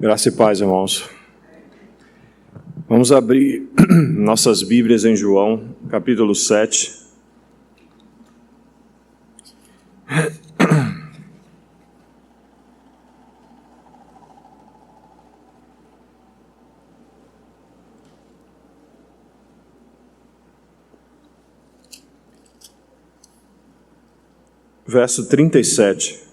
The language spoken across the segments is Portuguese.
Graça e paz, irmãos. Vamos abrir nossas Bíblias em João, capítulo 7. Verso 37.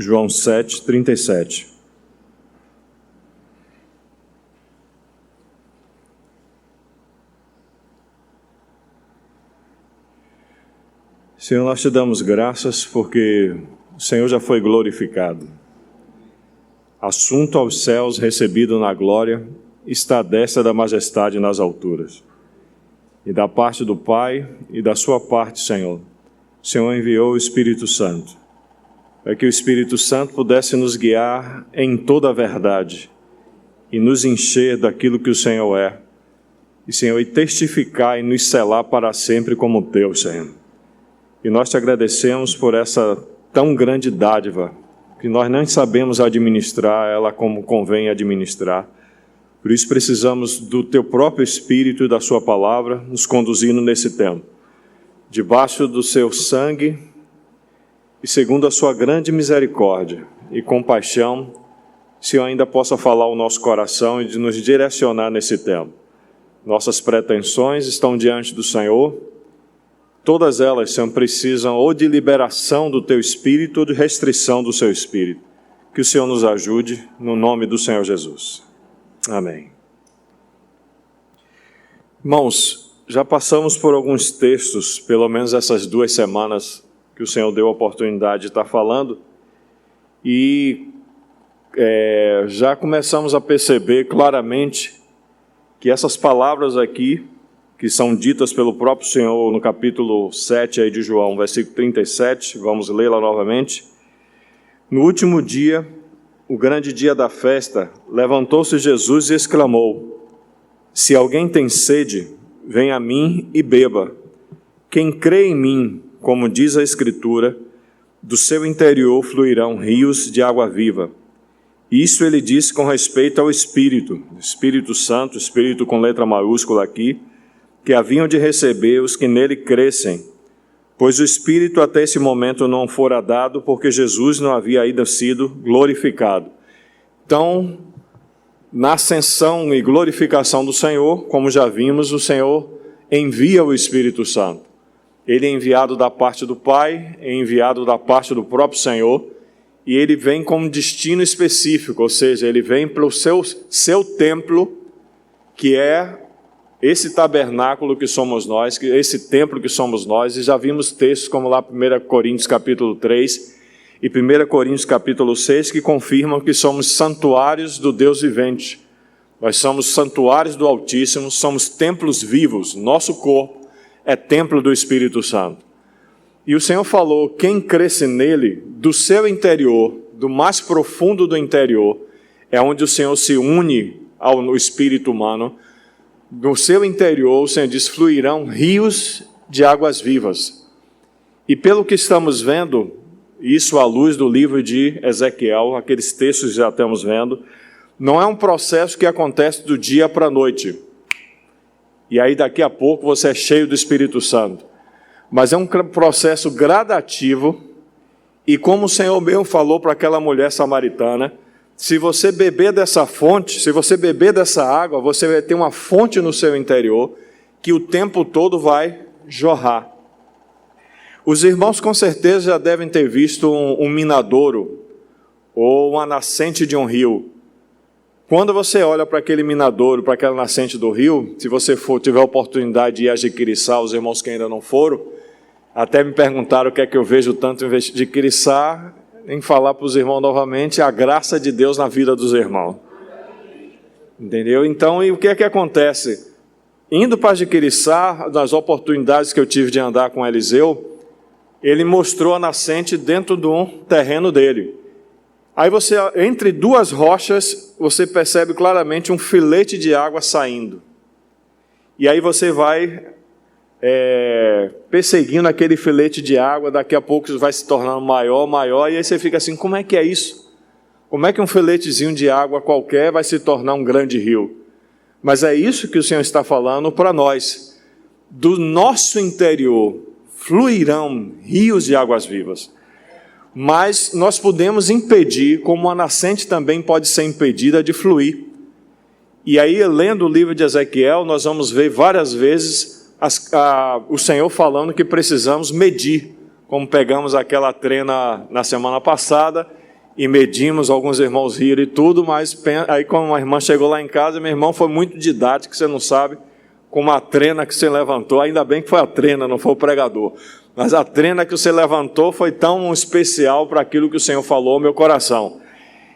João 7, 37. Senhor, nós te damos graças porque o Senhor já foi glorificado. Assunto aos céus, recebido na glória, está à destra da majestade nas alturas. E da parte do Pai e da sua parte, Senhor, o Senhor enviou o Espírito Santo, para que o Espírito Santo pudesse nos guiar em toda a verdade e nos encher daquilo que o Senhor é, e, Senhor, e testificar e nos selar para sempre como teu, Senhor. E nós te agradecemos por essa tão grande dádiva, que nós não sabemos administrar ela como convém administrar. Por isso precisamos do teu próprio Espírito e da sua palavra nos conduzindo nesse tempo. Debaixo do seu sangue e segundo a sua grande misericórdia e compaixão, o Senhor ainda possa falar ao nosso coração e de nos direcionar nesse tempo. Nossas pretensões estão diante do Senhor. Todas elas, Senhor, precisam ou de liberação do teu Espírito ou de restrição do seu Espírito. Que o Senhor nos ajude, no nome do Senhor Jesus. Amém. Irmãos, já passamos por alguns textos, pelo menos essas 2 semanas que o Senhor deu a oportunidade de estar falando, e já começamos a perceber claramente que essas palavras aqui, que são ditas pelo próprio Senhor no capítulo 7 aí de João, versículo 37, vamos lê-la novamente. No último dia, o grande dia da festa, levantou-se Jesus e exclamou: Se alguém tem sede, venha a mim e beba. Quem crê em mim, como diz a Escritura, do seu interior fluirão rios de água viva. Isso ele disse com respeito ao Espírito, Espírito Santo, Espírito com letra maiúscula aqui, que haviam de receber os que nele crescem, pois o Espírito até esse momento não fora dado, porque Jesus não havia ainda sido glorificado. Então, na ascensão e glorificação do Senhor, como já vimos, o Senhor envia o Espírito Santo. Ele é enviado da parte do Pai, é enviado da parte do próprio Senhor, e ele vem com um destino específico, ou seja, ele vem para o seu templo, que é esse tabernáculo que somos nós, esse templo que somos nós, e já vimos textos como lá 1 Coríntios capítulo 3 e 1 Coríntios capítulo 6, que confirmam que somos santuários do Deus vivente. Nós somos santuários do Altíssimo, somos templos vivos, nosso corpo é templo do Espírito Santo. E o Senhor falou, quem cresce nele, do seu interior, do mais profundo do interior, é onde o Senhor se une ao espírito humano. No seu interior, o Senhor diz, fluirão rios de águas vivas. E pelo que estamos vendo, isso à luz do livro de Ezequiel, aqueles textos que já estamos vendo, não é um processo que acontece do dia para a noite. E aí daqui a pouco você é cheio do Espírito Santo. Mas é um processo gradativo, e como o Senhor mesmo falou para aquela mulher samaritana, se você beber dessa fonte, se você beber dessa água, você vai ter uma fonte no seu interior, que o tempo todo vai jorrar. Os irmãos com certeza já devem ter visto um minadouro, ou uma nascente de um rio. Quando você olha para aquele minadouro, para aquela nascente do rio, se você tiver a oportunidade de ir a Jiquiriçá, os irmãos que ainda não foram, até me perguntaram o que é que eu vejo tanto em Jiquiriçá, em falar para os irmãos novamente a graça de Deus na vida dos irmãos. Entendeu? Então, e o que é que acontece? Indo para Jiquiriçá, nas oportunidades que eu tive de andar com Eliseu, ele mostrou a nascente dentro de um terreno dele. Aí você, entre 2 rochas, você percebe claramente um filete de água saindo. E aí você vai perseguindo aquele filete de água, daqui a pouco vai se tornando maior, maior, e aí você fica assim, como é que é isso? Como é que um filetezinho de água qualquer vai se tornar um grande rio? Mas é isso que o Senhor está falando para nós. Do nosso interior fluirão rios de águas vivas. Mas nós podemos impedir, como a nascente também pode ser impedida de fluir. E aí, lendo o livro de Ezequiel, nós vamos ver várias vezes o Senhor falando que precisamos medir, como pegamos aquela trena na semana passada e medimos, alguns irmãos riram e tudo, mas aí quando uma irmã chegou lá em casa, meu irmão foi muito didático, você não sabe, com a trena que você levantou, ainda bem que foi a trena, não foi o pregador, mas a trena que você levantou foi tão especial para aquilo que o Senhor falou ao meu coração.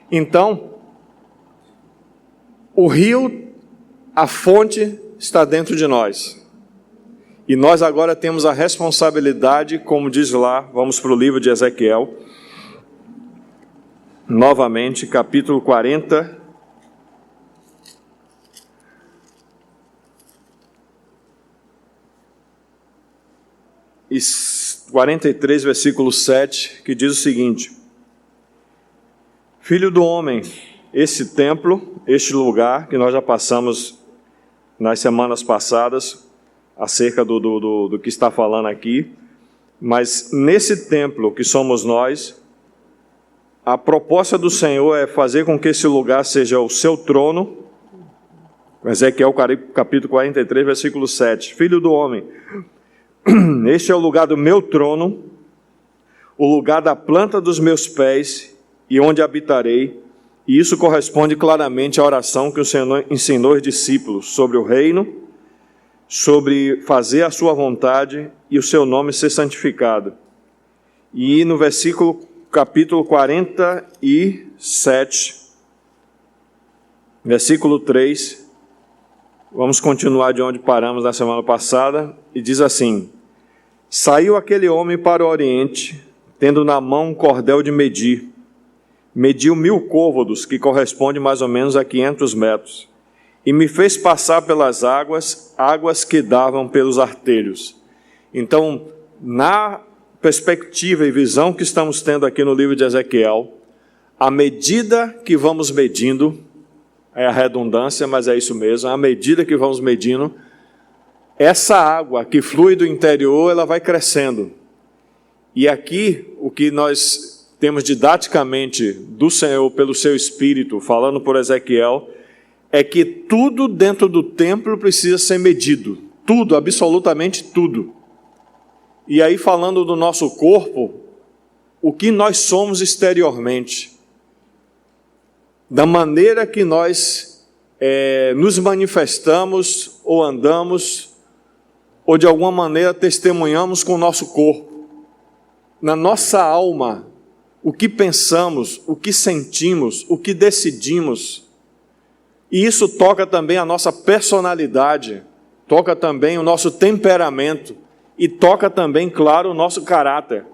Então, o rio, a fonte está dentro de nós. E nós agora temos a responsabilidade, como diz lá, vamos para o livro de Ezequiel, novamente, capítulo 40. E 43, versículo 7, que diz o seguinte: Filho do homem, esse templo, este lugar que nós já passamos nas semanas passadas, acerca do que está falando aqui, mas nesse templo que somos nós, a proposta do Senhor é fazer com que esse lugar seja o seu trono. Ezequiel capítulo 43, versículo 7. Filho do homem, este é o lugar do meu trono, o lugar da planta dos meus pés, e onde habitarei. E isso corresponde claramente à oração que o Senhor ensinou aos discípulos sobre o reino, sobre fazer a sua vontade e o seu nome ser santificado. E no capítulo 47, versículo 3, vamos continuar de onde paramos na semana passada, e diz assim: Saiu aquele homem para o oriente, tendo na mão um cordel de medir. Mediu 1000 côvados, que corresponde mais ou menos a 500 metros. E me fez passar pelas águas que davam pelos artelhos. Então, na perspectiva e visão que estamos tendo aqui no livro de Ezequiel, à medida que vamos medindo, é a redundância, mas é isso mesmo, à medida que vamos medindo, essa água que flui do interior, ela vai crescendo. E aqui, o que nós temos didaticamente do Senhor, pelo seu Espírito, falando por Ezequiel, é que tudo dentro do templo precisa ser medido. Tudo, absolutamente tudo. E aí, falando do nosso corpo, o que nós somos exteriormente, da maneira que nós nos manifestamos ou andamos, ou de alguma maneira testemunhamos com o nosso corpo. Na nossa alma, o que pensamos, o que sentimos, o que decidimos. E isso toca também a nossa personalidade, toca também o nosso temperamento e toca também, claro, o nosso caráter.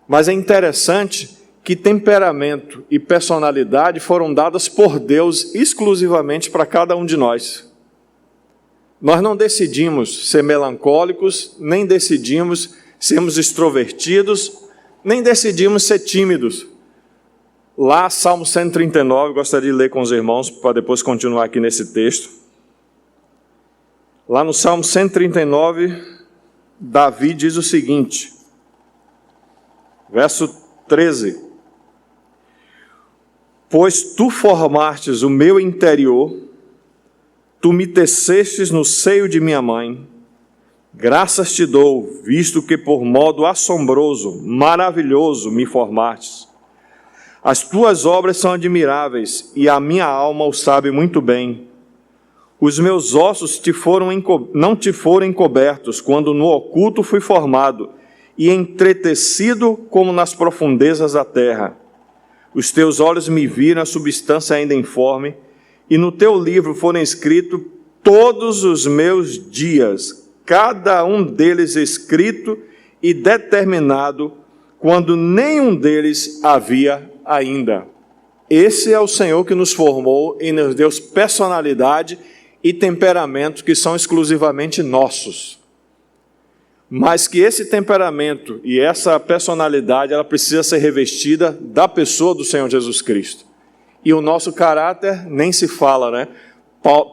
Mas é interessante que temperamento e personalidade foram dadas por Deus exclusivamente para cada um de nós. Nós não decidimos ser melancólicos, nem decidimos sermos extrovertidos, nem decidimos ser tímidos. Lá, Salmo 139, gostaria de ler com os irmãos, para depois continuar aqui nesse texto. Lá no Salmo 139, Davi diz o seguinte, verso 13. Pois tu formastes o meu interior, tu me tecestes no seio de minha mãe. Graças te dou, visto que por modo assombroso, maravilhoso me formastes. As tuas obras são admiráveis, e a minha alma o sabe muito bem. Os meus ossos não te foram encobertos, quando no oculto fui formado, e entretecido como nas profundezas da terra. Os teus olhos me viram a substância ainda informe, e no teu livro foram escritos todos os meus dias, cada um deles escrito e determinado, quando nenhum deles havia ainda. Esse é o Senhor que nos formou e nos deu personalidade e temperamento que são exclusivamente nossos. mas que esse temperamento e essa personalidade, ela precisa ser revestida da pessoa do Senhor Jesus Cristo. E o nosso caráter nem se fala, né?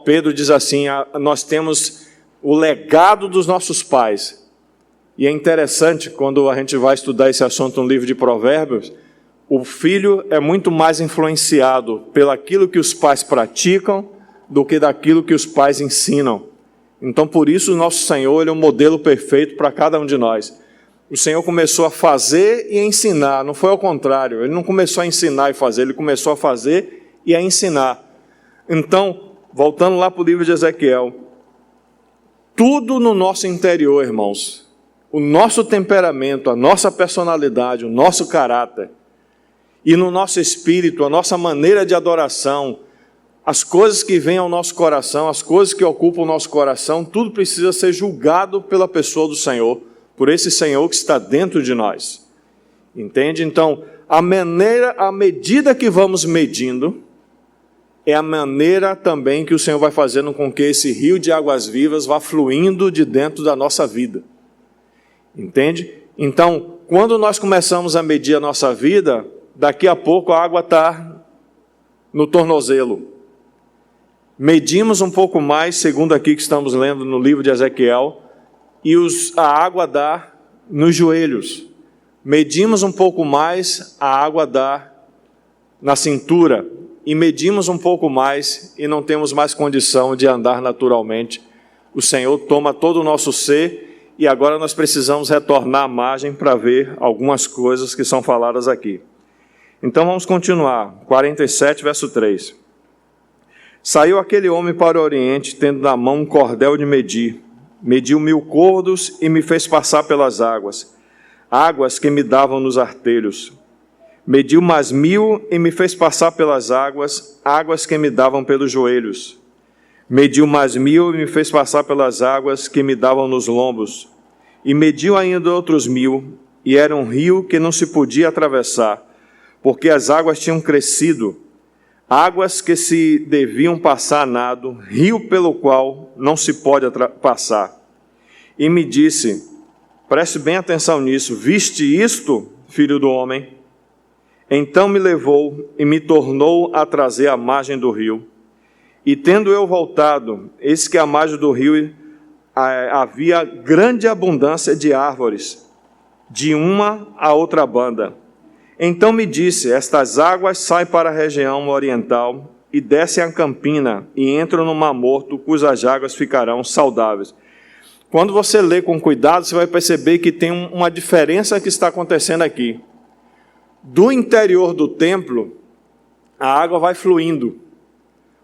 Pedro diz assim, nós temos o legado dos nossos pais. E é interessante, quando a gente vai estudar esse assunto no livro de Provérbios, o filho é muito mais influenciado pelaquilo que os pais praticam do que daquilo que os pais ensinam. Então, por isso, o nosso Senhor, Ele é um modelo perfeito para cada um de nós. O Senhor começou a fazer e a ensinar, não foi ao contrário. Ele não começou a ensinar e fazer, Ele começou a fazer e a ensinar. Então, voltando lá para o livro de Ezequiel, tudo no nosso interior, irmãos, o nosso temperamento, a nossa personalidade, o nosso caráter, e no nosso espírito, a nossa maneira de adoração, as coisas que vêm ao nosso coração, as coisas que ocupam o nosso coração, tudo precisa ser julgado pela pessoa do Senhor, por esse Senhor que está dentro de nós. Entende? Então, a medida que vamos medindo, é a maneira também que o Senhor vai fazendo com que esse rio de águas vivas vá fluindo de dentro da nossa vida. Entende? Então, quando nós começamos a medir a nossa vida, daqui a pouco a água está no tornozelo. Medimos um pouco mais, segundo aqui que estamos lendo no livro de Ezequiel, e a água dá nos joelhos. Medimos um pouco mais, a água dá na cintura. E medimos um pouco mais e não temos mais condição de andar naturalmente. O Senhor toma todo o nosso ser e agora nós precisamos retornar à margem para ver algumas coisas que são faladas aqui. Então vamos continuar. 47, verso 3. Saiu aquele homem para o oriente, tendo na mão um cordel de medir. Mediu 1000 côvados e me fez passar pelas águas, águas que me davam nos artelhos. Mediu mais 1000 e me fez passar pelas águas, águas que me davam pelos joelhos. Mediu mais 1000 e me fez passar pelas águas que me davam nos lombos. E mediu ainda outros 1000, e era um rio que não se podia atravessar, porque as águas tinham crescido, águas que se deviam passar a nado, rio pelo qual não se pode passar. E me disse, preste bem atenção nisso, viste isto, filho do homem? Então me levou e me tornou a trazer à margem do rio. E tendo eu voltado, eis que à margem do rio havia grande abundância de árvores, de uma a outra banda. Então me disse, estas águas saem para a região oriental e descem a campina e entram no Mar Morto, cujas águas ficarão saudáveis. Quando você lê com cuidado, você vai perceber que tem uma diferença que está acontecendo aqui. Do interior do templo, a água vai fluindo.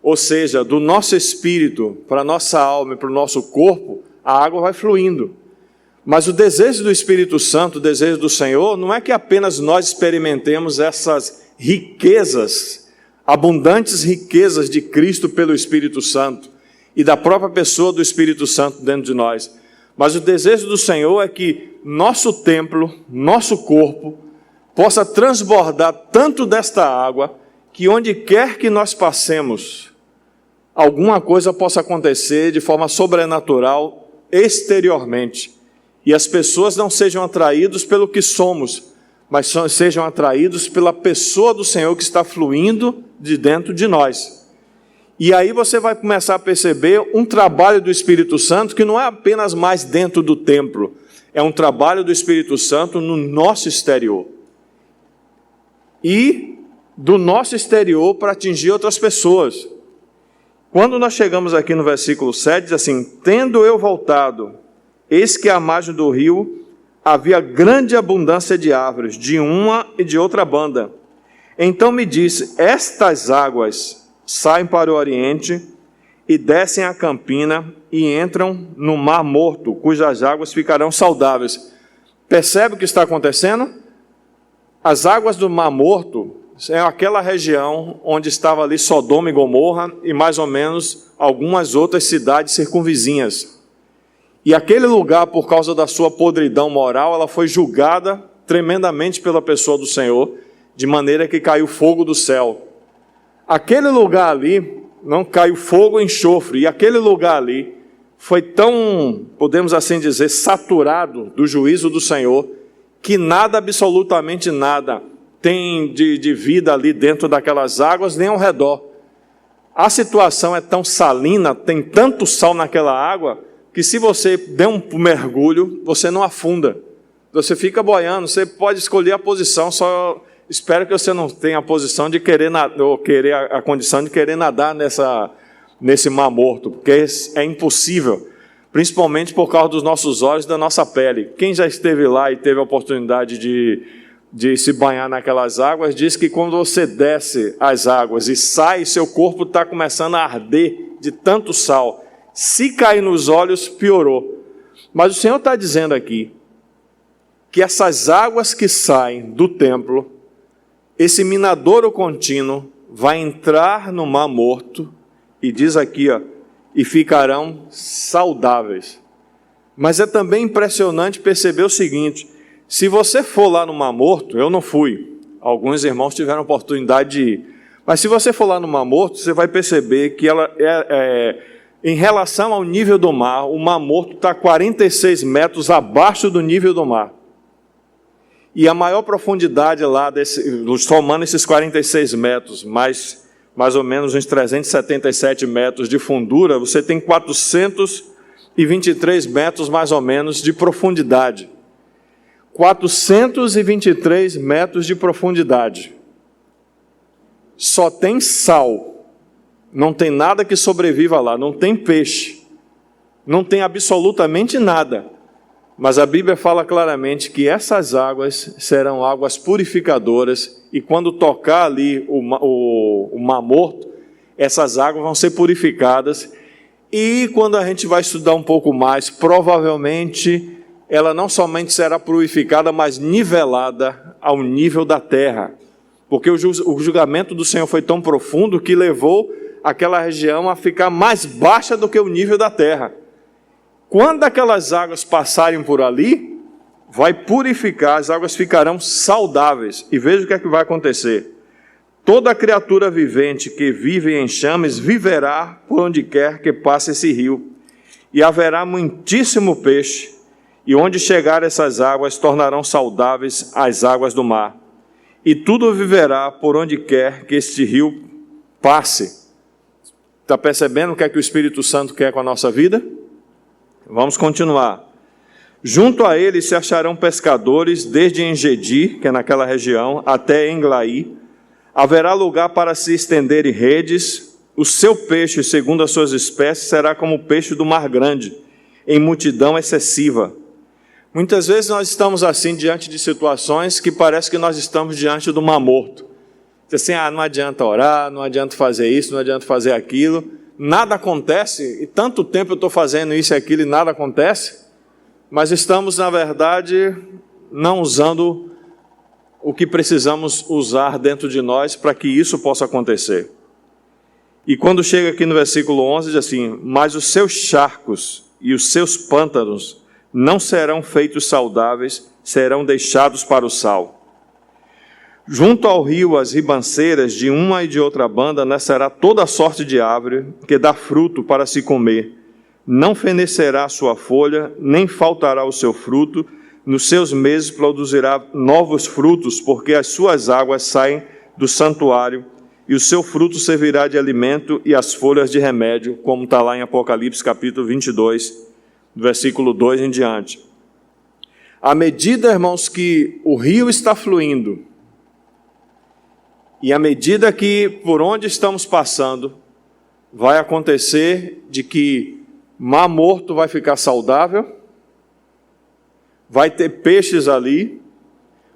Ou seja, do nosso espírito para a nossa alma e para o nosso corpo, a água vai fluindo. Mas o desejo do Espírito Santo, o desejo do Senhor, não é que apenas nós experimentemos essas riquezas, abundantes riquezas de Cristo pelo Espírito Santo e da própria pessoa do Espírito Santo dentro de nós. Mas o desejo do Senhor é que nosso templo, nosso corpo, possa transbordar tanto desta água, que onde quer que nós passemos, alguma coisa possa acontecer de forma sobrenatural exteriormente. E as pessoas não sejam atraídas pelo que somos, mas sejam atraídos pela pessoa do Senhor que está fluindo de dentro de nós. E aí você vai começar a perceber um trabalho do Espírito Santo que não é apenas mais dentro do templo, é um trabalho do Espírito Santo no nosso exterior. E do nosso exterior para atingir outras pessoas. Quando nós chegamos aqui no versículo 7, diz assim, tendo eu voltado, eis que à margem do rio havia grande abundância de árvores, de uma e de outra banda. Então me disse, estas águas saem para o oriente e descem a campina e entram no Mar Morto, cujas águas ficarão saudáveis. Percebe o que está acontecendo? As águas do Mar Morto é aquela região onde estava ali Sodoma e Gomorra e mais ou menos algumas outras cidades circunvizinhas. E aquele lugar, por causa da sua podridão moral, ela foi julgada tremendamente pela pessoa do Senhor, de maneira que caiu fogo do céu. Aquele lugar ali, não caiu fogo e enxofre, e aquele lugar ali foi tão, podemos assim dizer, saturado do juízo do Senhor, que nada, absolutamente nada, tem de vida ali dentro daquelas águas, nem ao redor. A situação é tão salina, tem tanto sal naquela água, que se você der um mergulho, você não afunda. Você fica boiando, você pode escolher a posição, só espero que você não tenha a posição de querer nadar, ou querer a condição de querer nadar nesse mar morto, porque é impossível, principalmente por causa dos nossos olhos e da nossa pele. Quem já esteve lá e teve a oportunidade de se banhar naquelas águas, diz que quando você desce as águas e sai, seu corpo está começando a arder de tanto sal. Se cair nos olhos, piorou. Mas o Senhor está dizendo aqui que essas águas que saem do templo, esse minadouro contínuo, vai entrar no mar morto, e diz aqui, e ficarão saudáveis. Mas é também impressionante perceber o seguinte: se você for lá no Mar Morto, eu não fui, alguns irmãos tiveram oportunidade de ir, mas se você for lá no Mar Morto, você vai perceber que ela em relação ao nível do mar, o Mar Morto está 46 metros abaixo do nível do mar. E a maior profundidade lá, somando esses 46 metros, mais ou menos uns 377 metros de fundura, você tem 423 metros mais ou menos de profundidade. 423 metros de profundidade. Só tem sal. Não tem nada que sobreviva lá, não tem peixe. Não tem absolutamente nada. Mas a Bíblia fala claramente que essas águas serão águas purificadoras, e quando tocar ali o Mar Morto, essas águas vão ser purificadas, e quando a gente vai estudar um pouco mais, provavelmente ela não somente será purificada, mas nivelada ao nível da terra, porque o julgamento do Senhor foi tão profundo que levou aquela região a ficar mais baixa do que o nível da terra. Quando aquelas águas passarem por ali, vai purificar, as águas ficarão saudáveis. E veja o que é que vai acontecer. Toda criatura vivente que vive em enxames viverá por onde quer que passe esse rio. E haverá muitíssimo peixe, e onde chegar essas águas tornarão saudáveis as águas do mar. E tudo viverá por onde quer que este rio passe. Está percebendo o que é que o Espírito Santo quer com a nossa vida? Vamos continuar. Junto a ele se acharão pescadores, desde Engedi, que é naquela região, até Englaí. Haverá lugar para se estenderem redes. O seu peixe, segundo as suas espécies, será como o peixe do mar grande, em multidão excessiva. Muitas vezes nós estamos assim diante de situações que parece que nós estamos diante do Mar Morto. Assim, não adianta orar, não adianta fazer isso, não adianta fazer aquilo. Nada acontece, e tanto tempo eu estou fazendo isso e aquilo e nada acontece, mas estamos, na verdade, não usando o que precisamos usar dentro de nós para que isso possa acontecer. E quando chega aqui no versículo 11, diz assim: mas os seus charcos e os seus pântanos não serão feitos saudáveis, serão deixados para o sal. Junto ao rio, as ribanceiras de uma e de outra banda, nascerá toda sorte de árvore que dá fruto para se comer. Não fenecerá a sua folha, nem faltará o seu fruto. Nos seus meses produzirá novos frutos, porque as suas águas saem do santuário, e o seu fruto servirá de alimento e as folhas de remédio, como está lá em Apocalipse capítulo 22, versículo 2 em diante. À medida, irmãos, que o rio está fluindo, e à medida que por onde estamos passando, vai acontecer de que Mar Morto vai ficar saudável, vai ter peixes ali,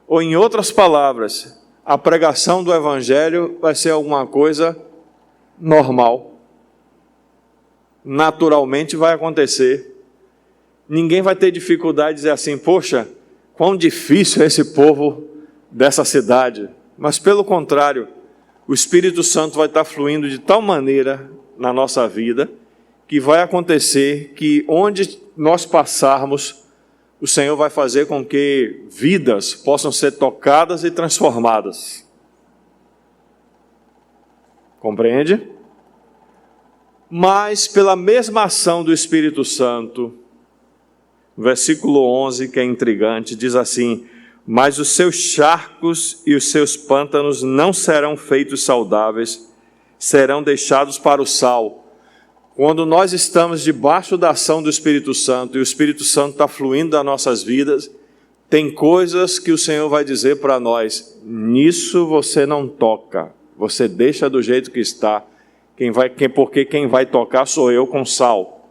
ou em outras palavras, a pregação do Evangelho vai ser alguma coisa normal. Naturalmente vai acontecer. Ninguém vai ter dificuldade de dizer assim: poxa, quão difícil é esse povo dessa cidade. Mas pelo contrário, o Espírito Santo vai estar fluindo de tal maneira na nossa vida, que vai acontecer que onde nós passarmos, o Senhor vai fazer com que vidas possam ser tocadas e transformadas. Compreende? Mas pela mesma ação do Espírito Santo, versículo 11, que é intrigante, diz assim: mas os seus charcos e os seus pântanos não serão feitos saudáveis, serão deixados para o sal. Quando nós estamos debaixo da ação do Espírito Santo, e o Espírito Santo está fluindo das nossas vidas, tem coisas que o Senhor vai dizer para nós: nisso você não toca, você deixa do jeito que está, porque quem vai tocar sou eu com sal.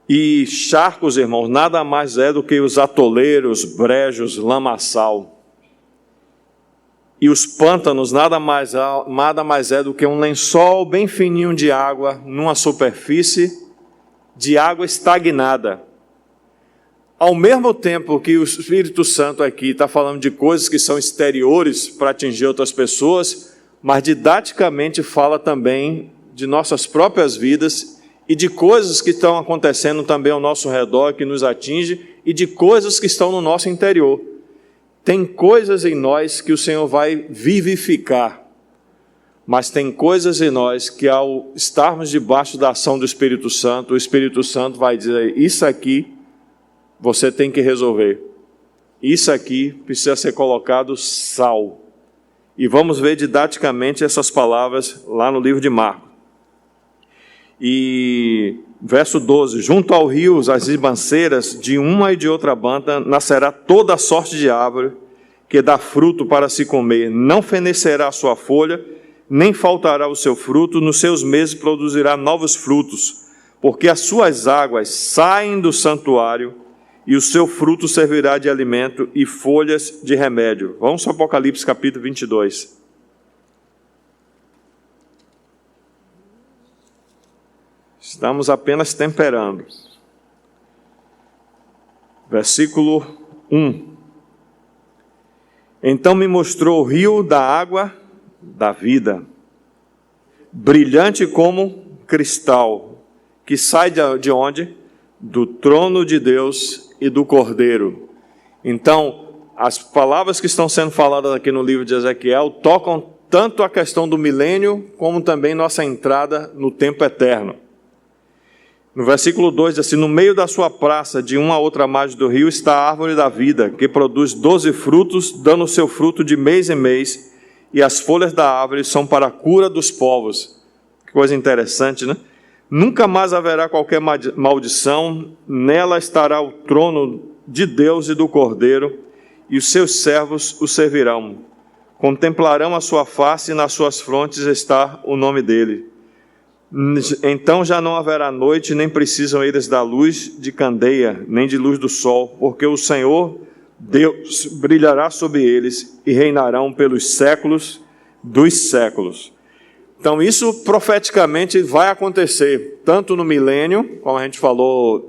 E charcos, irmãos, nada mais é do que os atoleiros, brejos, lamaçal. E os pântanos nada mais é do que um lençol bem fininho de água numa superfície de água estagnada. Ao mesmo tempo que o Espírito Santo aqui está falando de coisas que são exteriores para atingir outras pessoas, mas didaticamente fala também de nossas próprias vidas e de coisas que estão acontecendo também ao nosso redor, que nos atinge, e de coisas que estão no nosso interior. Tem coisas em nós que o Senhor vai vivificar, mas tem coisas em nós que, ao estarmos debaixo da ação do Espírito Santo, o Espírito Santo vai dizer: isso aqui você tem que resolver, isso aqui precisa ser colocado sal. E vamos ver didaticamente essas palavras lá no livro de Marcos. E verso 12: junto ao rio, as ribanceiras de uma e de outra banda, nascerá toda a sorte de árvore que dá fruto para se comer. Não fenecerá a sua folha, nem faltará o seu fruto. Nos seus meses produzirá novos frutos, porque as suas águas saem do santuário, e o seu fruto servirá de alimento e folhas de remédio. Vamos para Apocalipse capítulo 22. Estamos apenas temperando. Versículo 1. Então me mostrou o rio da água da vida, brilhante como cristal, que sai de onde? Do trono de Deus e do Cordeiro. Então, as palavras que estão sendo faladas aqui no livro de Ezequiel tocam tanto a questão do milênio, como também nossa entrada no tempo eterno. No versículo 2 diz assim: no meio da sua praça, de uma a outra margem do rio, está a árvore da vida, que produz 12 frutos, dando o seu fruto de mês em mês, e as folhas da árvore são para a cura dos povos. Que coisa interessante, né? Nunca mais haverá qualquer maldição, nela estará o trono de Deus e do Cordeiro, e os seus servos o servirão. Contemplarão a sua face, e nas suas frontes está o nome dele. Então já não haverá noite, nem precisam eles da luz de candeia, nem de luz do sol, porque o Senhor Deus brilhará sobre eles e reinarão pelos séculos dos séculos. Então isso profeticamente vai acontecer, tanto no milênio, como a gente falou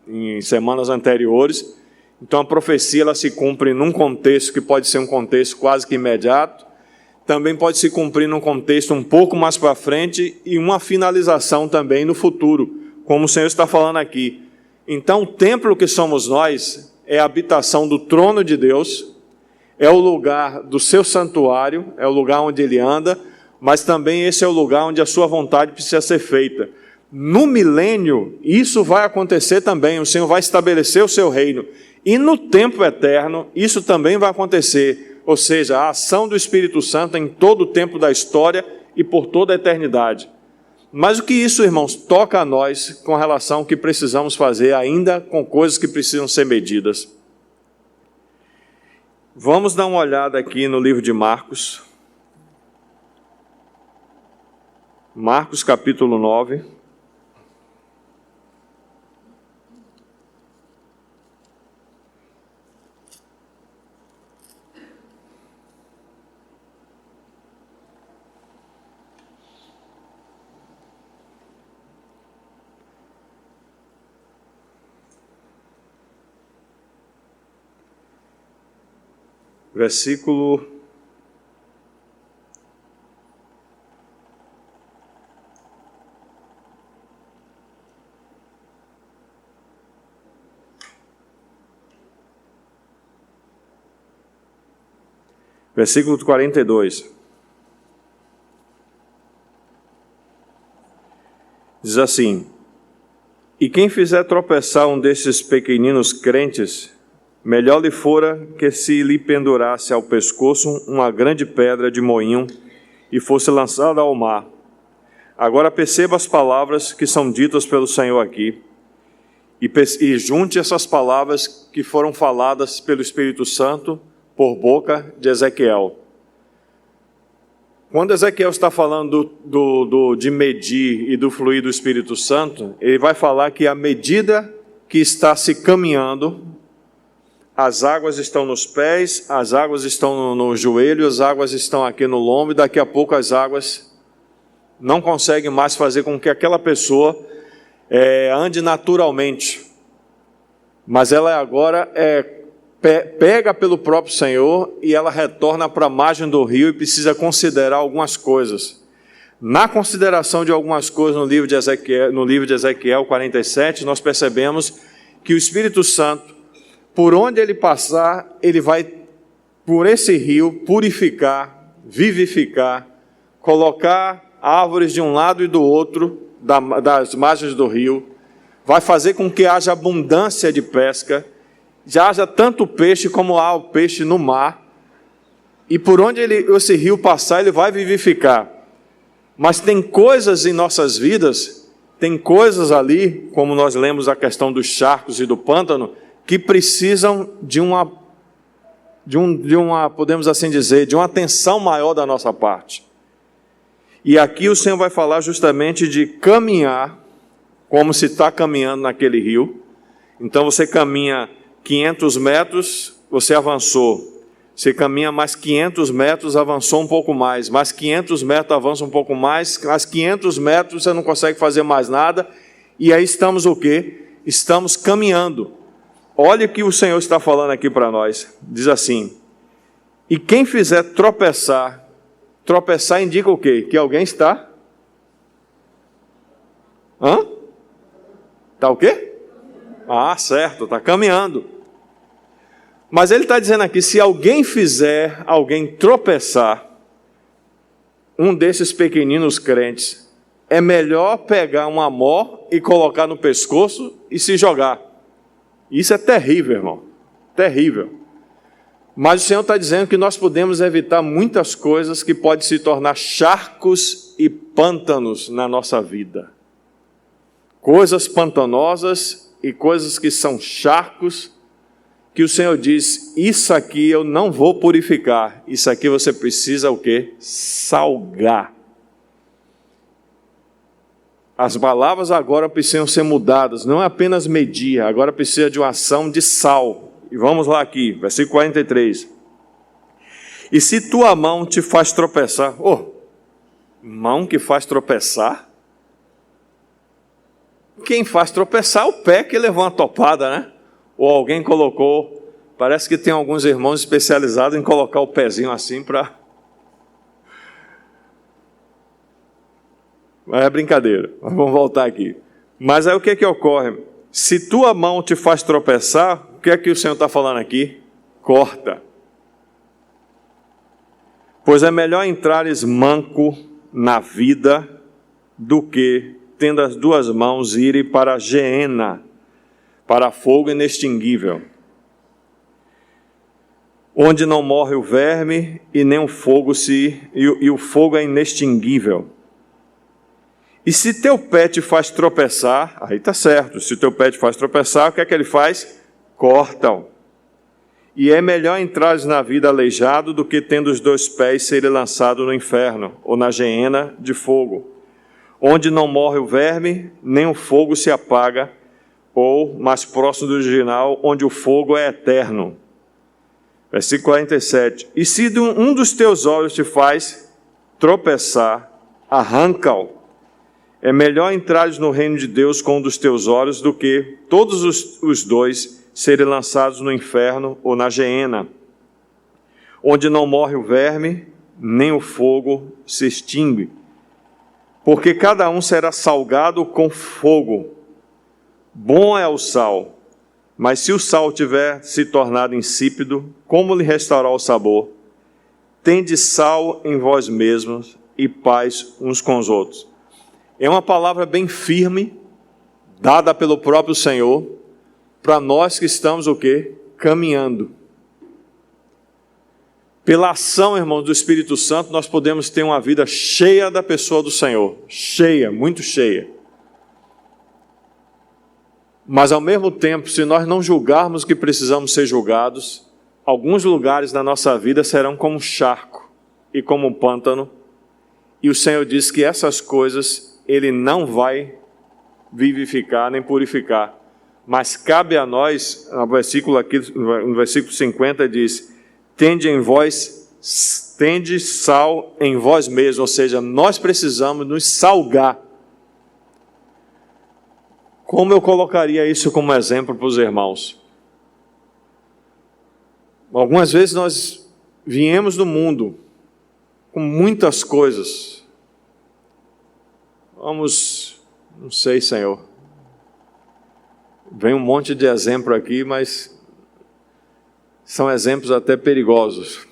em semanas anteriores. Então a profecia ela se cumpre num contexto que pode ser um contexto quase que imediato, também pode se cumprir num contexto um pouco mais para frente e uma finalização também no futuro, como o Senhor está falando aqui. Então o templo que somos nós é a habitação do trono de Deus, é o lugar do seu santuário, é o lugar onde Ele anda, mas também esse é o lugar onde a sua vontade precisa ser feita. No milênio, isso vai acontecer também, o Senhor vai estabelecer o seu reino. E no tempo eterno, isso também vai acontecer. Ou seja, a ação do Espírito Santo em todo o tempo da história e por toda a eternidade. Mas o que isso, irmãos, toca a nós com relação ao que precisamos fazer, ainda com coisas que precisam ser medidas? Vamos dar uma olhada aqui no livro de Marcos. Marcos capítulo 9. Versículo 42. Diz assim: e quem fizer tropeçar um desses pequeninos crentes, melhor lhe fora que se lhe pendurasse ao pescoço uma grande pedra de moinho e fosse lançada ao mar. Agora perceba as palavras que são ditas pelo Senhor aqui, e junte essas palavras que foram faladas pelo Espírito Santo por boca de Ezequiel. Quando Ezequiel está falando de medir e do fluir do Espírito Santo, ele vai falar que à medida que está se caminhando, as águas estão nos pés, as águas estão no joelho, as águas estão aqui no lombo, e daqui a pouco as águas não conseguem mais fazer com que aquela pessoa ande naturalmente. Mas ela agora pega pelo próprio Senhor e ela retorna para a margem do rio e precisa considerar algumas coisas. Na consideração de algumas coisas no livro de Ezequiel 47, nós percebemos que o Espírito Santo, por onde ele passar, ele vai, por esse rio, purificar, vivificar, colocar árvores de um lado e do outro, das margens do rio, vai fazer com que haja abundância de pesca, já haja tanto peixe como há o peixe no mar, e por onde esse rio passar, ele vai vivificar. Mas tem coisas em nossas vidas, tem coisas ali, como nós lemos a questão dos charcos e do pântano, que precisam de uma, podemos assim dizer, de uma atenção maior da nossa parte. E aqui o Senhor vai falar justamente de caminhar, como se está caminhando naquele rio. Então você caminha 500 metros, você avançou. Você caminha mais 500 metros, avançou um pouco mais. Mais 500 metros, avança um pouco mais. Mais 500 metros, você não consegue fazer mais nada. E aí estamos o quê? Estamos caminhando. Olha o que o Senhor está falando aqui para nós. Diz assim: e quem fizer tropeçar indica o quê? Que alguém está... Está o quê? Ah, certo, está caminhando. Mas ele está dizendo aqui, se alguém fizer alguém tropeçar, um desses pequeninos crentes, é melhor pegar um amor e colocar no pescoço e se jogar. Isso é terrível, irmão. Terrível. Mas o Senhor está dizendo que nós podemos evitar muitas coisas que podem se tornar charcos e pântanos na nossa vida. Coisas pantanosas e coisas que são charcos, que o Senhor diz, isso aqui eu não vou purificar, isso aqui você precisa o quê? Salgar. As palavras agora precisam ser mudadas, não é apenas medir, agora precisa de uma ação de sal. E vamos lá aqui, versículo 43. E se tua mão te faz tropeçar... mão que faz tropeçar? Quem faz tropeçar é o pé que levou uma topada, né? Ou alguém colocou... Parece que tem alguns irmãos especializados em colocar o pezinho assim para... Mas é brincadeira, mas vamos voltar aqui. Mas aí o que ocorre? Se tua mão te faz tropeçar, o que é que o Senhor está falando aqui? Corta. Pois é melhor entrares manco na vida do que, tendo as duas mãos, irem para a geena, para fogo inextinguível, onde não morre o verme e nem o fogo e o fogo é inextinguível. E se teu pé te faz tropeçar, aí está certo, se teu pé te faz tropeçar, o que é que ele faz? Corta-o. E é melhor entrares na vida aleijado do que tendo os dois pés serem lançados no inferno, ou na geena de fogo, onde não morre o verme, nem o fogo se apaga, ou, mais próximo do original, onde o fogo é eterno. Versículo 47. E se um dos teus olhos te faz tropeçar, arranca-o. É melhor entrares no reino de Deus com um dos teus olhos do que todos os dois serem lançados no inferno ou na geena, onde não morre o verme, nem o fogo se extingue. Porque cada um será salgado com fogo. Bom é o sal, mas se o sal tiver se tornado insípido, como lhe restaurar o sabor? Tende sal em vós mesmos e paz uns com os outros. é uma palavra bem firme, dada pelo próprio Senhor, para nós que estamos o quê? Caminhando. Pela ação, irmãos, do Espírito Santo, nós podemos ter uma vida cheia da pessoa do Senhor. Cheia, muito cheia. Mas ao mesmo tempo, se nós não julgarmos que precisamos ser julgados, alguns lugares na nossa vida serão como um charco e como um pântano, e o Senhor diz que essas coisas Ele não vai vivificar nem purificar, mas cabe a nós, no versículo 50 diz, tende sal em vós mesmos, ou seja, nós precisamos nos salgar. Como eu colocaria isso como exemplo para os irmãos? Algumas vezes nós viemos do mundo com muitas coisas. Não sei, Senhor. Vem um monte de exemplo aqui, mas são exemplos até perigosos.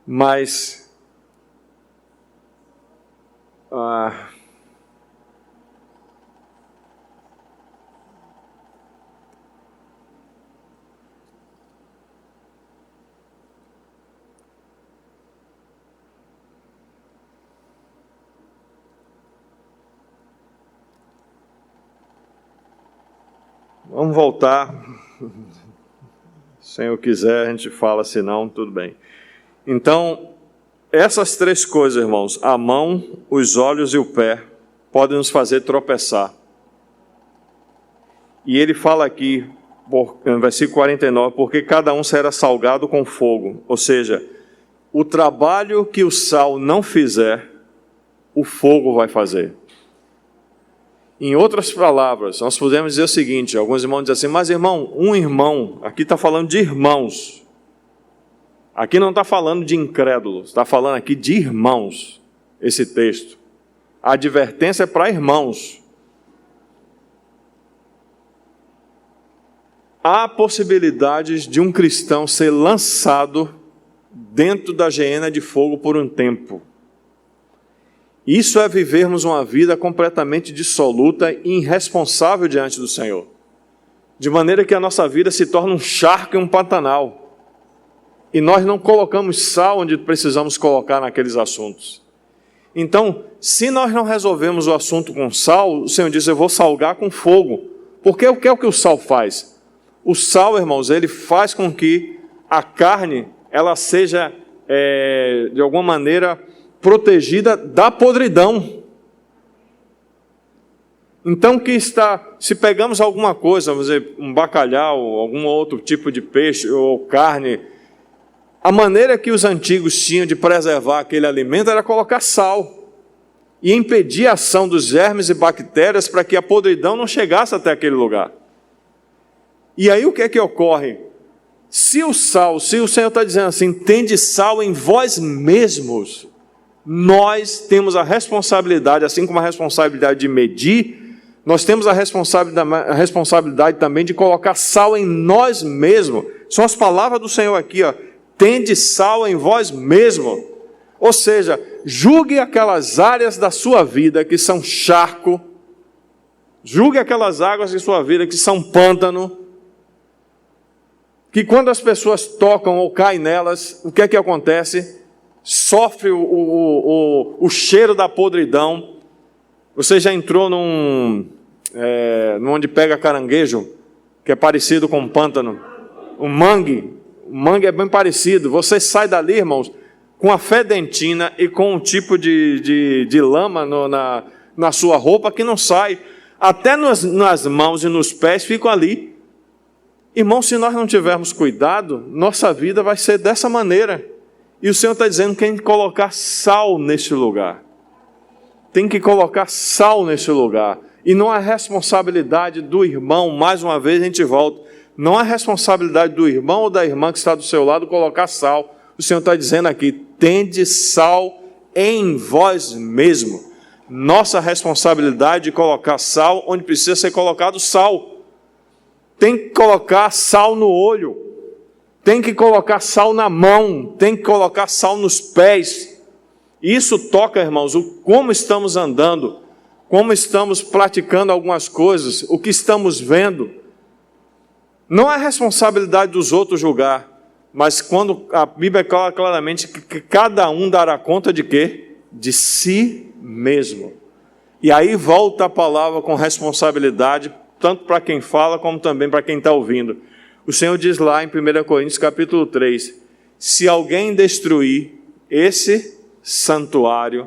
Mas vamos voltar. Se o Senhor quiser, a gente fala, se não, tudo bem. Então, essas três coisas, irmãos, a mão, os olhos e o pé, podem nos fazer tropeçar. E ele fala aqui, no versículo 49, porque cada um será salgado com fogo. Ou seja, o trabalho que o sal não fizer, o fogo vai fazer. Em outras palavras, nós podemos dizer o seguinte, alguns irmãos dizem assim, mas irmão, um irmão, aqui está falando de irmãos. Aqui não está falando de incrédulos, está falando aqui de irmãos, esse texto. A advertência é para irmãos. Há possibilidades de um cristão ser lançado dentro da geena de fogo por um tempo. Isso é vivermos uma vida completamente dissoluta e irresponsável diante do Senhor. De maneira que a nossa vida se torna um charco e um pantanal. E nós não colocamos sal onde precisamos colocar naqueles assuntos. Então, se nós não resolvemos o assunto com sal, o Senhor diz, eu vou salgar com fogo. Porque o que é o que o sal faz? O sal, irmãos, ele faz com que a carne, ela seja, de alguma maneira, protegida da podridão. Então, se pegamos alguma coisa, vamos dizer, um bacalhau, algum outro tipo de peixe ou carne, a maneira que os antigos tinham de preservar aquele alimento era colocar sal e impedir a ação dos germes e bactérias para que a podridão não chegasse até aquele lugar. E aí o que é que ocorre? Se o Senhor está dizendo assim, tende sal em vós mesmos, nós temos a responsabilidade, assim como a responsabilidade de medir, nós temos a responsabilidade também de colocar sal em nós mesmos. São as palavras do Senhor aqui, ó. Tende sal em vós mesmos. Ou seja, julgue aquelas áreas da sua vida que são charco, julgue aquelas águas de sua vida que são pântano, que quando as pessoas tocam ou caem nelas, o que é que acontece? Sofre o cheiro da podridão. Você já entrou onde pega caranguejo, que é parecido com um pântano, um mangue. O mangue é bem parecido. Você sai dali, irmãos, com a fedentina e com um tipo de lama na sua roupa que não sai. Até nas mãos e nos pés ficam ali. Irmãos, se nós não tivermos cuidado, nossa vida vai ser dessa maneira. E o Senhor está dizendo que tem que colocar sal neste lugar. Tem que colocar sal neste lugar. E não é responsabilidade do irmão, mais uma vez a gente volta, não é responsabilidade do irmão ou da irmã que está do seu lado colocar sal. O Senhor está dizendo aqui, tende sal em vós mesmo. Nossa responsabilidade de colocar sal onde precisa ser colocado sal. Tem que colocar sal no olho, tem que colocar sal na mão, tem que colocar sal nos pés. Isso toca, irmãos, como estamos andando, como estamos praticando algumas coisas, o que estamos vendo. Não é responsabilidade dos outros julgar, mas quando a Bíblia fala claramente que cada um dará conta de quê? De si mesmo. E aí volta a palavra com responsabilidade, tanto para quem fala, como também para quem está ouvindo. O Senhor diz lá em 1 Coríntios capítulo 3, se alguém destruir esse santuário,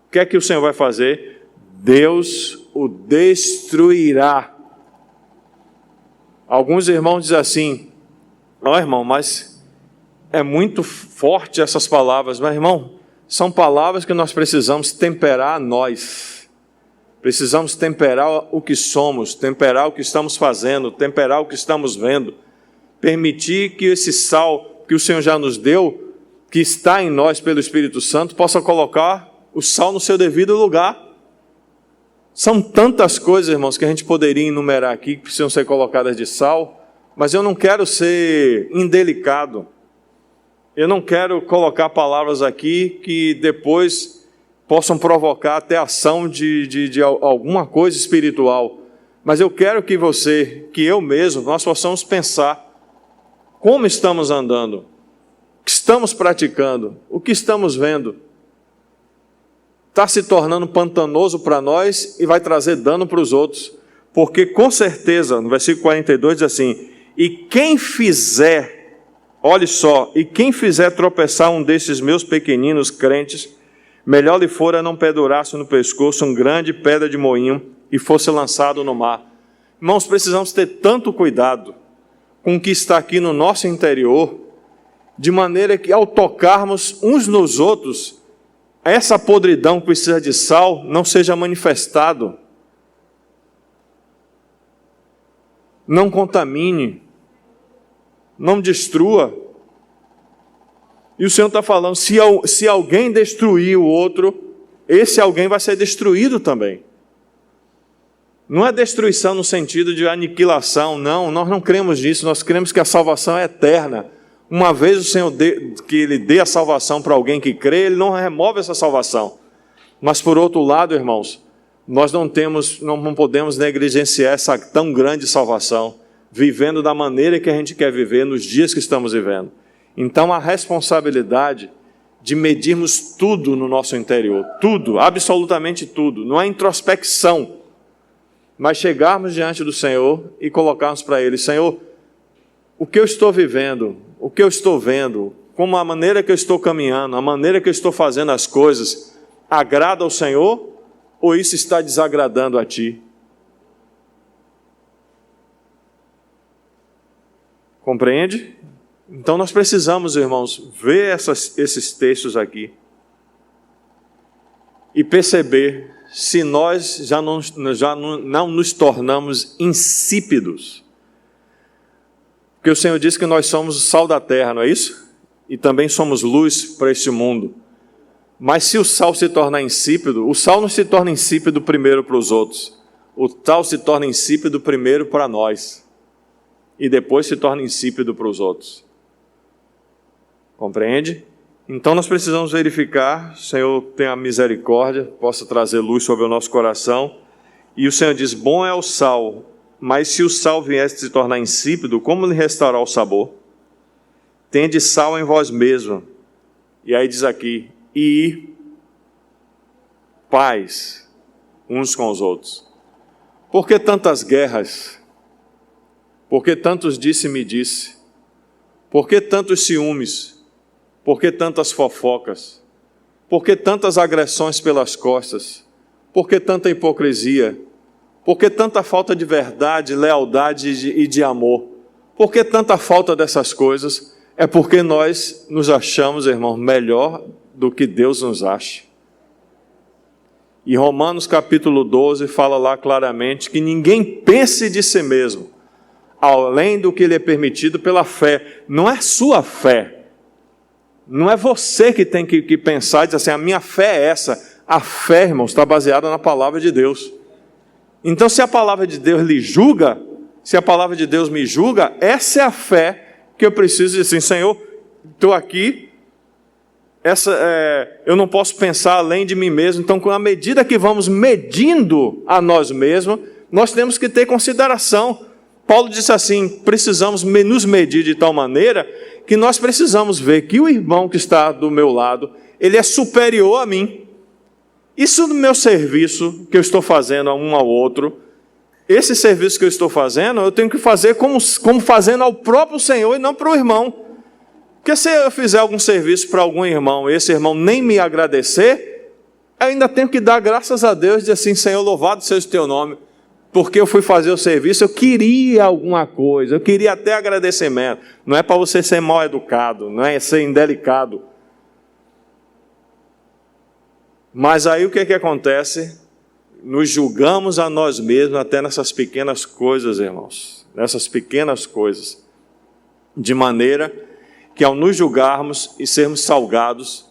o que é que o Senhor vai fazer? Deus o destruirá. Alguns irmãos dizem assim, irmão, mas é muito forte essas palavras. Mas, irmão, são palavras que nós precisamos temperar nós. Precisamos temperar o que somos, temperar o que estamos fazendo, temperar o que estamos vendo. Permitir que esse sal que o Senhor já nos deu, que está em nós pelo Espírito Santo, possa colocar o sal no seu devido lugar. São tantas coisas, irmãos, que a gente poderia enumerar aqui, que precisam ser colocadas de sal, mas eu não quero ser indelicado. Eu não quero colocar palavras aqui que depois possam provocar até ação de alguma coisa espiritual. Mas eu quero que você, que eu mesmo, nós possamos pensar como estamos andando, o que estamos praticando, o que estamos vendo. Está se tornando pantanoso para nós e vai trazer dano para os outros. Porque com certeza, no versículo 42 diz assim, e quem fizer, olhe só, e quem fizer tropeçar um desses meus pequeninos crentes, melhor lhe fora não pendurasse no pescoço uma grande pedra de moinho e fosse lançado no mar. Irmãos, precisamos ter tanto cuidado com o que está aqui no nosso interior, de maneira que ao tocarmos uns nos outros, essa podridão que precisa de sal não seja manifestado. Não contamine, não destrua. E o Senhor está falando, se alguém destruir o outro, esse alguém vai ser destruído também. Não é destruição no sentido de aniquilação, não, nós não cremos nisso, nós cremos que a salvação é eterna. Uma vez o Senhor que Ele dê a salvação para alguém que crê, Ele não remove essa salvação. Mas por outro lado, irmãos, nós não podemos negligenciar essa tão grande salvação, vivendo da maneira que a gente quer viver nos dias que estamos vivendo. Então a responsabilidade de medirmos tudo no nosso interior, tudo, absolutamente tudo, não é introspecção, mas chegarmos diante do Senhor e colocarmos para Ele, Senhor, o que eu estou vivendo, o que eu estou vendo, como a maneira que eu estou caminhando, a maneira que eu estou fazendo as coisas, agrada ao Senhor ou isso está desagradando a Ti? Compreende? Então nós precisamos, irmãos, ver esses textos aqui e perceber se nós já não nos tornamos insípidos. Porque o Senhor diz que nós somos o sal da terra, não é isso? E também somos luz para este mundo. Mas se o sal se tornar insípido, o sal não se torna insípido primeiro para os outros. O sal se torna insípido primeiro para nós. E depois se torna insípido para os outros. Compreende? Então nós precisamos verificar, o Senhor tenha misericórdia, possa trazer luz sobre o nosso coração. E o Senhor diz, bom é o sal, mas se o sal viesse se tornar insípido, como lhe restaurar o sabor? Tende sal em vós mesmo. E aí diz aqui, e paz uns com os outros. Por que tantas guerras? Por que tantos disse-me-disse? Por que tantos ciúmes? Por que tantas fofocas? Por que tantas agressões pelas costas? Por que tanta hipocrisia? Por que tanta falta de verdade, lealdade e de amor? Por que tanta falta dessas coisas? É porque nós nos achamos, irmãos, melhor do que Deus nos acha. E Romanos capítulo 12 fala lá claramente que ninguém pense de si mesmo, além do que lhe é permitido pela fé. Não é sua fé. Não é você que tem que pensar e dizer assim, a minha fé é essa. A fé, irmãos, está baseada na palavra de Deus. Então, se a palavra de Deus lhe julga, se a palavra de Deus me julga, essa é a fé que eu preciso dizer assim, Senhor, estou aqui, eu não posso pensar além de mim mesmo. Então, à medida que vamos medindo a nós mesmos, nós temos que ter consideração. Paulo disse assim, precisamos nos medir de tal maneira que nós precisamos ver que o irmão que está do meu lado, ele é superior a mim. Isso no meu serviço que eu estou fazendo a um ao outro, esse serviço que eu estou fazendo, eu tenho que fazer como fazendo ao próprio Senhor e não para o irmão. Porque se eu fizer algum serviço para algum irmão, e esse irmão nem me agradecer, eu ainda tenho que dar graças a Deus e dizer assim, Senhor, louvado seja o teu nome, porque eu fui fazer o serviço, eu queria alguma coisa, eu queria até agradecimento. Não é para você ser mal educado, não é ser indelicado. Mas aí o que acontece? Nos julgamos a nós mesmos até nessas pequenas coisas, irmãos. Nessas pequenas coisas. De maneira que ao nos julgarmos e sermos salgados,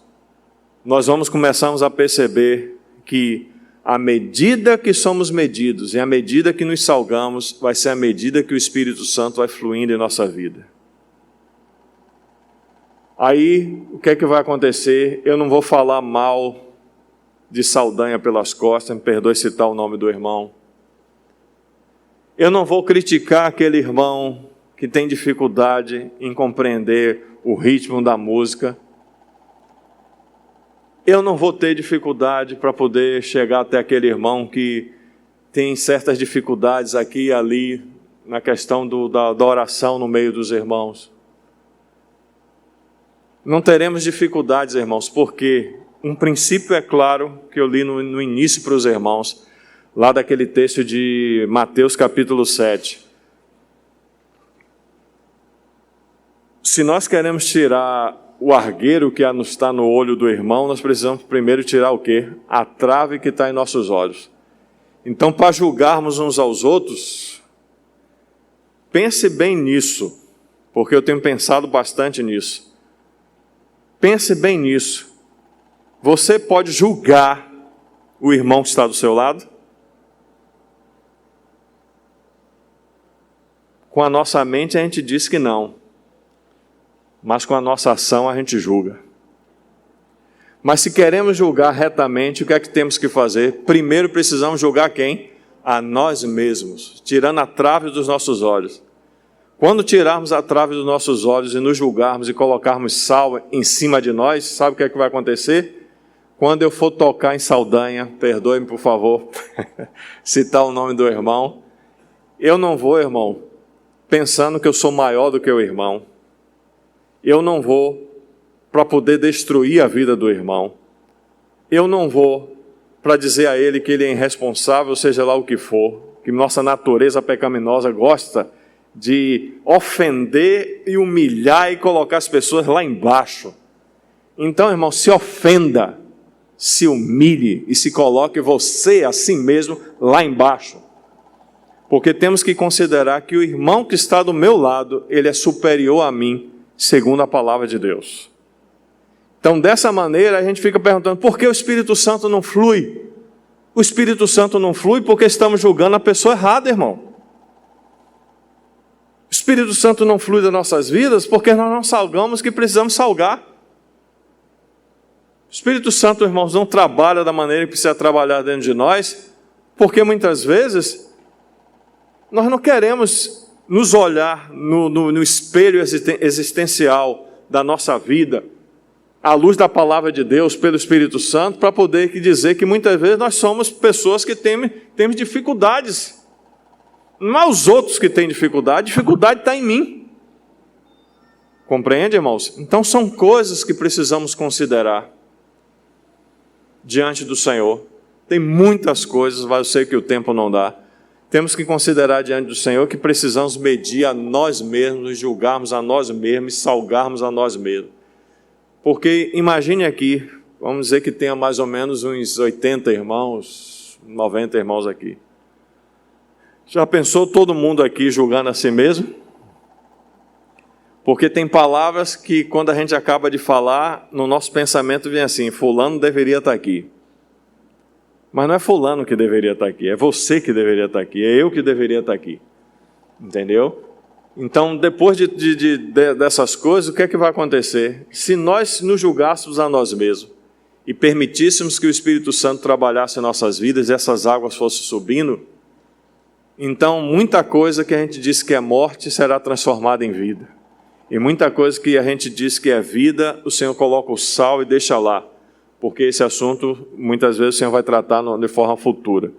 nós começamos a perceber que à medida que somos medidos e à medida que nos salgamos, vai ser à medida que o Espírito Santo vai fluindo em nossa vida. Aí, o que vai acontecer? Eu não vou falar mal de Saldanha pelas costas, me perdoe citar o nome do irmão. Eu não vou criticar aquele irmão que tem dificuldade em compreender o ritmo da música. Eu não vou ter dificuldade para poder chegar até aquele irmão que tem certas dificuldades aqui e ali na questão da oração no meio dos irmãos. Não teremos dificuldades, irmãos, porque um princípio é claro que eu li no início para os irmãos, lá daquele texto de Mateus capítulo 7. Se nós queremos tirar o argueiro que está no olho do irmão, nós precisamos primeiro tirar o quê? A trave que está em nossos olhos. Então, para julgarmos uns aos outros, pense bem nisso, porque eu tenho pensado bastante nisso. Pense bem nisso. Você pode julgar o irmão que está do seu lado? Com a nossa mente a gente diz que não. Mas com a nossa ação a gente julga. Mas se queremos julgar retamente, o que é que temos que fazer? Primeiro precisamos julgar quem? A nós mesmos, tirando a trave dos nossos olhos. Quando tirarmos a trave dos nossos olhos e nos julgarmos e colocarmos sal em cima de nós, sabe o que é que vai acontecer? Quando eu for tocar em Saldanha, perdoe-me por favor, citar o nome do irmão, eu não vou, irmão, pensando que eu sou maior do que o irmão. Eu não vou para poder destruir a vida do irmão. Eu não vou para dizer a ele que ele é irresponsável, seja lá o que for, que nossa natureza pecaminosa gosta de ofender e humilhar e colocar as pessoas lá embaixo. Então, irmão, se ofenda, se humilhe e se coloque você, assim mesmo, lá embaixo. Porque temos que considerar que o irmão que está do meu lado, ele é superior a mim, segundo a palavra de Deus. Então, dessa maneira, a gente fica perguntando, por que o Espírito Santo não flui? O Espírito Santo não flui porque estamos julgando a pessoa errada, irmão. O Espírito Santo não flui das nossas vidas porque nós não salgamos o que precisamos salgar. O Espírito Santo, irmãos, não trabalha da maneira que precisa trabalhar dentro de nós, porque muitas vezes nós não queremos nos olhar no espelho existencial da nossa vida, à luz da palavra de Deus, pelo Espírito Santo, para poder dizer que muitas vezes nós somos pessoas que temos dificuldades. Não é os outros que têm dificuldade está em mim. Compreende, irmãos? Então são coisas que precisamos considerar diante do Senhor. Tem muitas coisas, mas eu sei que o tempo não dá. Temos que considerar diante do Senhor que precisamos medir a nós mesmos, julgarmos a nós mesmos e salgarmos a nós mesmos. Porque imagine aqui, vamos dizer que tenha mais ou menos uns 80 irmãos, 90 irmãos aqui. Já pensou todo mundo aqui julgando a si mesmo? Porque tem palavras que quando a gente acaba de falar, no nosso pensamento vem assim, fulano deveria estar aqui. Mas não é fulano que deveria estar aqui, é você que deveria estar aqui, é eu que deveria estar aqui. Entendeu? Então, depois dessas coisas, o que é que vai acontecer? Se nós nos julgássemos a nós mesmos e permitíssemos que o Espírito Santo trabalhasse em nossas vidas e essas águas fossem subindo, então muita coisa que a gente diz que é morte será transformada em vida. E muita coisa que a gente diz que é vida, o Senhor coloca o sal e deixa lá, porque esse assunto muitas vezes o Senhor vai tratar de forma futura.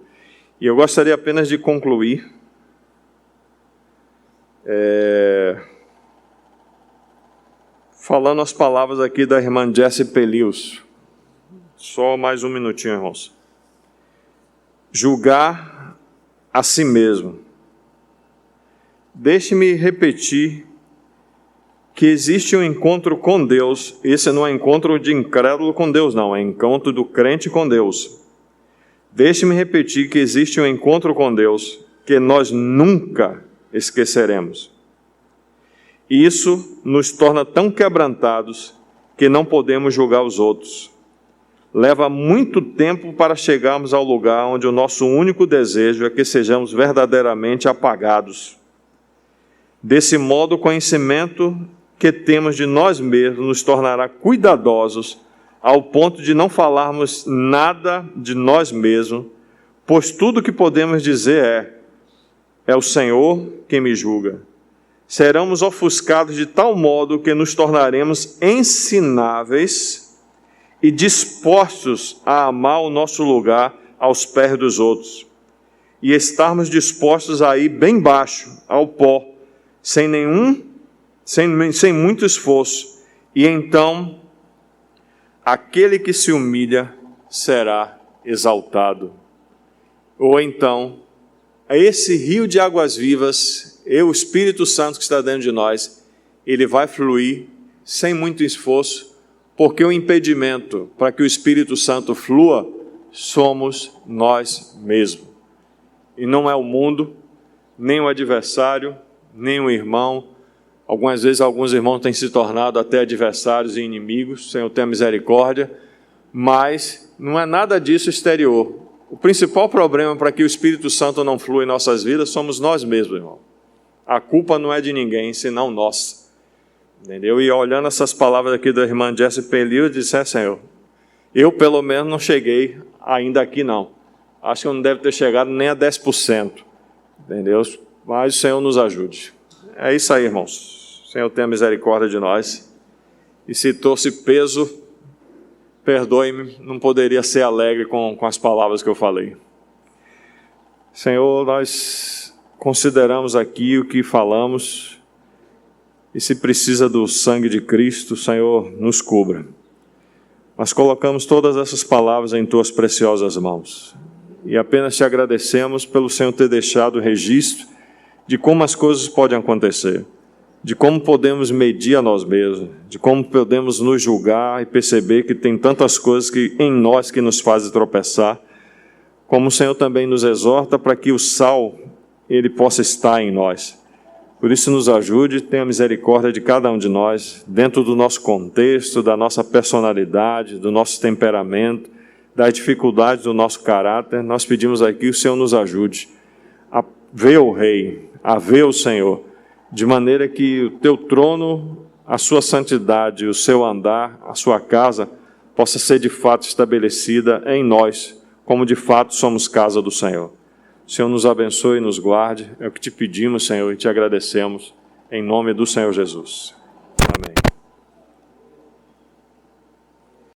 E eu gostaria apenas de concluir falando as palavras aqui da irmã Jessie Pelius. Só mais um minutinho, irmãos. Julgar a si mesmo. Deixe-me repetir que existe um encontro com Deus. Esse não é encontro de incrédulo com Deus, não. É encontro do crente com Deus. Deixe-me repetir que existe um encontro com Deus que nós nunca esqueceremos. E isso nos torna tão quebrantados que não podemos julgar os outros. Leva muito tempo para chegarmos ao lugar onde o nosso único desejo é que sejamos verdadeiramente apagados. Desse modo, o conhecimento que temos de nós mesmos nos tornará cuidadosos ao ponto de não falarmos nada de nós mesmos, pois tudo que podemos dizer é o Senhor quem me julga. Seremos ofuscados de tal modo que nos tornaremos ensináveis e dispostos a amar o nosso lugar aos pés dos outros, e estarmos dispostos a ir bem baixo, ao pó, sem muito esforço, e então aquele que se humilha será exaltado. Ou então, esse rio de águas vivas, o Espírito Santo que está dentro de nós, ele vai fluir sem muito esforço, porque o impedimento para que o Espírito Santo flua somos nós mesmos. E não é o mundo, nem o adversário, nem o irmão. Algumas vezes alguns irmãos têm se tornado até adversários e inimigos, Senhor tenha misericórdia, mas não é nada disso exterior. O principal problema para que o Espírito Santo não flua em nossas vidas somos nós mesmos, irmão. A culpa não é de ninguém, senão nossa. Entendeu? E olhando essas palavras aqui da irmã Jessie Peliu, eu disse, Senhor, eu pelo menos não cheguei ainda aqui não. Acho que eu não devo ter chegado nem a 10%. Entendeu? Mas o Senhor nos ajude. É isso aí, irmãos. O Senhor tenha misericórdia de nós. E se trouxe peso, perdoe-me, não poderia ser alegre com as palavras que eu falei. Senhor, nós consideramos aqui o que falamos, e se precisa do sangue de Cristo, Senhor, nos cubra. Nós colocamos todas essas palavras em Tuas preciosas mãos, e apenas Te agradecemos pelo Senhor ter deixado o registro de como as coisas podem acontecer, de como podemos medir a nós mesmos, de como podemos nos julgar e perceber que tem tantas coisas em nós que nos fazem tropeçar, como o Senhor também nos exorta para que o sal, ele possa estar em nós. Por isso nos ajude, tenha misericórdia de cada um de nós, dentro do nosso contexto, da nossa personalidade, do nosso temperamento, das dificuldades do nosso caráter. Nós pedimos aqui que o Senhor nos ajude a ver o Rei, a ver o Senhor, de maneira que o Teu trono, a Sua santidade, o Seu andar, a Sua casa, possa ser de fato estabelecida em nós, como de fato somos casa do Senhor. O Senhor nos abençoe e nos guarde, é o que Te pedimos, Senhor, e Te agradecemos, em nome do Senhor Jesus.